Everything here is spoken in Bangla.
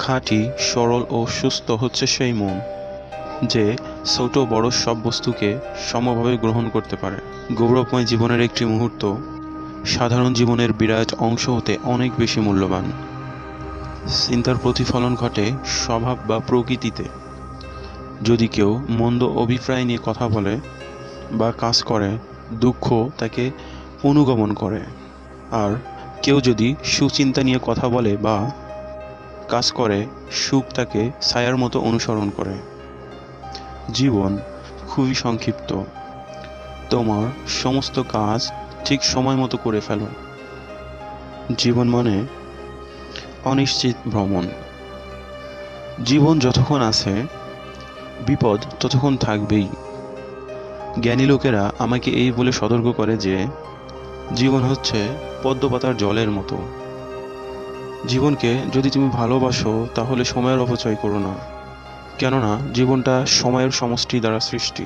খাঁটি, সরল ও সুস্থ হচ্ছে সেই মন যে ছোট বড় সব বস্তুকে সমভাবে গ্রহণ করতে পারে। গৌরবময় জীবনের একটি মুহূর্ত সাধারণ জীবনের বিরাট অংশ হতে অনেক বেশি মূল্যবান। চিন্তার প্রতিফলন ঘটে স্বভাব বা প্রকৃতিতে। যদি কেউ মন্দ অভিপ্রায় নিয়ে কথা বলে বা কাজ করে, দুঃখ তাকে অনুগমন করে। আর কেউ যদি সুচিন্তা নিয়ে কথা বলে বা কাজ করে, সুখ তাকে ছায়ার মতো অনুসরণ করে। জীবন খুবই সংক্ষিপ্ত। তোমার সমস্ত কাজ ঠিক সময় মতো করে ফেলো। জীবন মানে অনিশ্চিত ভ্রমণ। জীবন যতক্ষণ আছে, বিপদ ততক্ষণ থাকবেই। জ্ঞানী লোকেরা আমাকে এই বলে সতর্ক করে যে জীবন হচ্ছে পদ্মপাতার জলের মতো। জীবনকে যদি তুমি ভালোবাসো তাহলে সময়ের অপচয় করো না, কেননা জীবনটা সময়ের সমষ্টি দ্বারা সৃষ্টি।